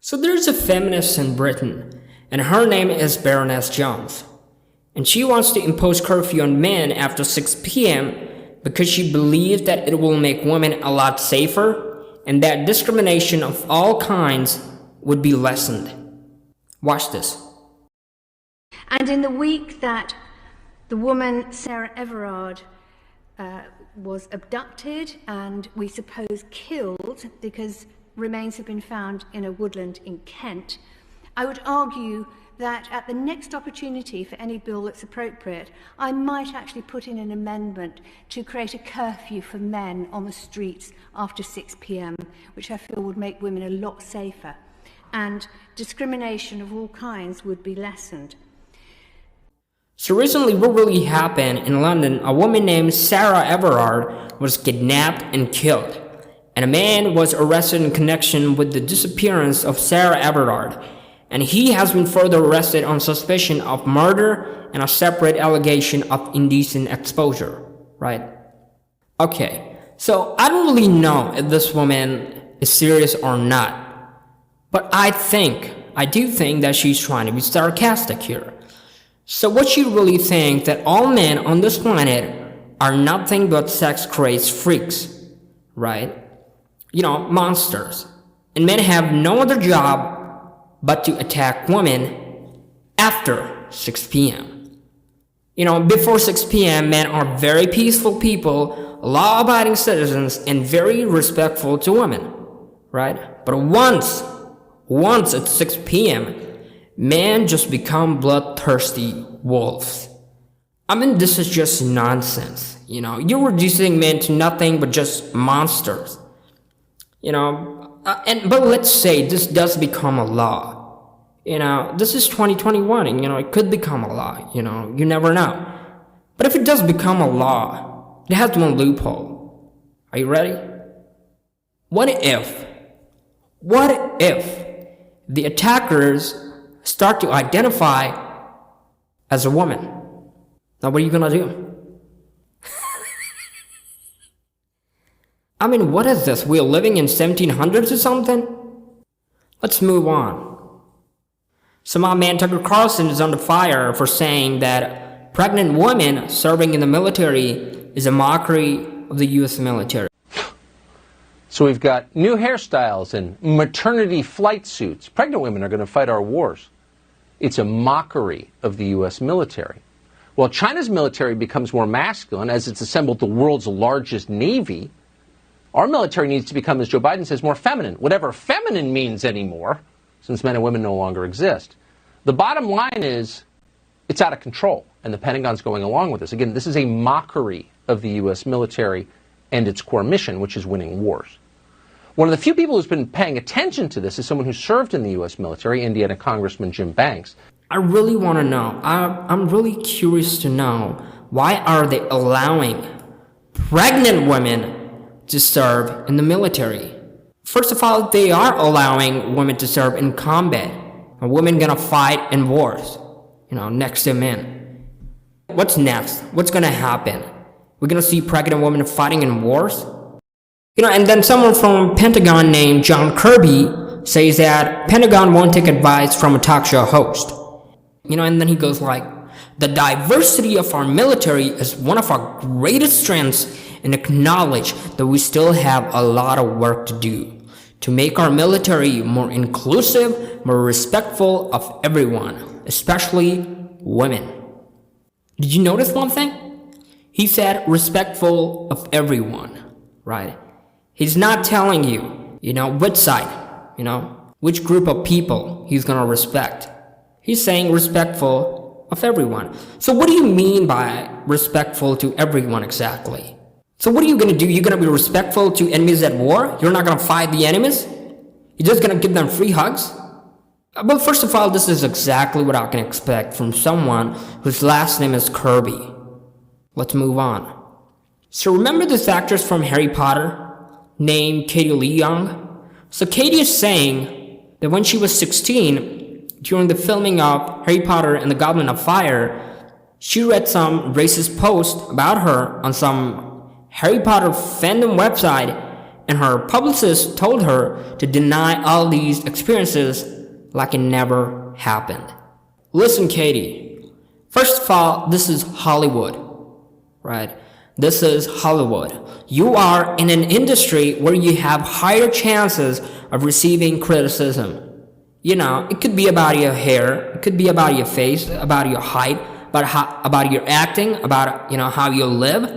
So there's a feminist in Britain, and her name is Baroness Jones. And she wants to impose curfew on men after 6 p.m. because she believes that it will make women a lot safer and that discrimination of all kinds would be lessened. Watch this. And in the week that the woman Sarah Everard was abducted and we suppose killed because remains have been found in a woodland in Kent, I would argue that at the next opportunity for any bill that's appropriate, I might actually put in an amendment to create a curfew for men on the streets after 6 p.m, which I feel would make women a lot safer, and discrimination of all kinds would be lessened. So recently, what really happened in London, a woman named Sarah Everard was kidnapped and killed, and a man was arrested in connection with the disappearance of Sarah Everard, and he has been further arrested on suspicion of murder and a separate allegation of indecent exposure, right? Okay, so I don't really know if this woman is serious or not, but I do think that she's trying to be sarcastic here. So what she really thinks that all men on this planet are nothing but sex-crazed freaks, right? You know, monsters. And men have no other job but to attack women after 6 p.m. You know, before 6 p.m., men are very peaceful people, law-abiding citizens, and very respectful to women, right? But once it's 6 p.m., men just become bloodthirsty wolves. I mean, this is just nonsense, you know? You're reducing men to nothing but just monsters, you know? But let's say this does become a law. You know, this is 2021, and, you know, it could become a law, you know? You never know. But if it does become a law, it has one loophole. Are you ready? What if the attackers start to identify as a woman? Now what are you gonna do? I mean, what is this? We're living in 1700s or something? Let's move on. So my man Tucker Carlson is under fire for saying that pregnant women serving in the military is a mockery of the US military. So we've got new hairstyles and maternity flight suits. Pregnant women are going to fight our wars. It's a mockery of the U.S. military. While China's military becomes more masculine as it's assembled the world's largest navy, our military needs to become, as Joe Biden says, more feminine, whatever feminine means anymore, since men and women no longer exist. The bottom line is it's out of control, and the Pentagon's going along with this. Again, this is a mockery of the U.S. military and its core mission, which is winning wars. One of the few people who's been paying attention to this is someone who served in the U.S. military, Indiana Congressman Jim Banks. I really want to know, I'm really curious to know, why are they allowing pregnant women to serve in the military? First of all, they are allowing women to serve in combat. Are women gonna fight in wars, you know, next to men? What's next? What's gonna happen? We're gonna see pregnant women fighting in wars? You know, and then someone from Pentagon named John Kirby says that Pentagon won't take advice from a talk show host. You know, and then he goes like, the diversity of our military is one of our greatest strengths, and acknowledge that we still have a lot of work to do to make our military more inclusive, more respectful of everyone, especially women. Did you notice one thing? He said respectful of everyone, right? He's not telling you, you know, which side, you know, which group of people he's gonna respect. He's saying respectful of everyone. So what do you mean by respectful to everyone exactly? So what are you gonna do? You're gonna be respectful to enemies at war? You're not gonna fight the enemies? You're just gonna give them free hugs? Well, first of all, this is exactly what I can expect from someone whose last name is Kirby. Let's move on. So remember this actress from Harry Potter named Katie Lee Young? So Katie is saying that when she was 16, during the filming of Harry Potter and the Goblet of Fire, she read some racist post about her on some Harry Potter fandom website, and her publicist told her to deny all these experiences like it never happened. Listen, Katie, first of all, this is Hollywood, right? This is Hollywood. You are in an industry where you have higher chances of receiving criticism. You know, it could be about your hair, it could be about your face, about your height, about your acting, about, how you live.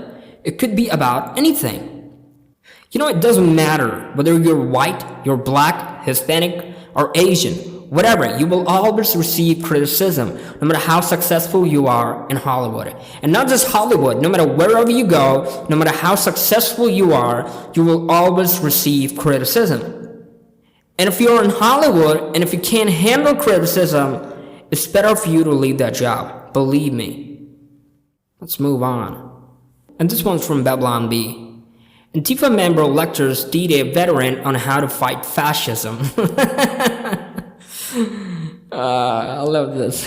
It could be about anything. It doesn't matter whether you're white, you're black, Hispanic, or Asian. Whatever, you will always receive criticism, no matter how successful you are in Hollywood. And not just Hollywood, no matter wherever you go, no matter how successful you are, you will always receive criticism. And if you're in Hollywood, and if you can't handle criticism, it's better for you to leave that job. Believe me. Let's move on. And this one's from Babylon B. Antifa member lectures D-Day veteran on how to fight fascism. I love this.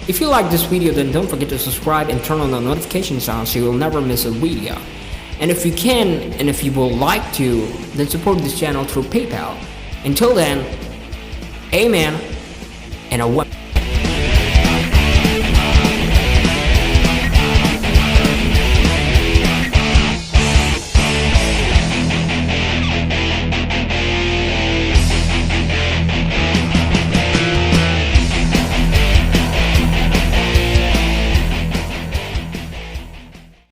If you like this video, then don't forget to subscribe and turn on the notifications on so you'll never miss a video. And if you can, and if you would like to, then support this channel through PayPal. Until then, amen and a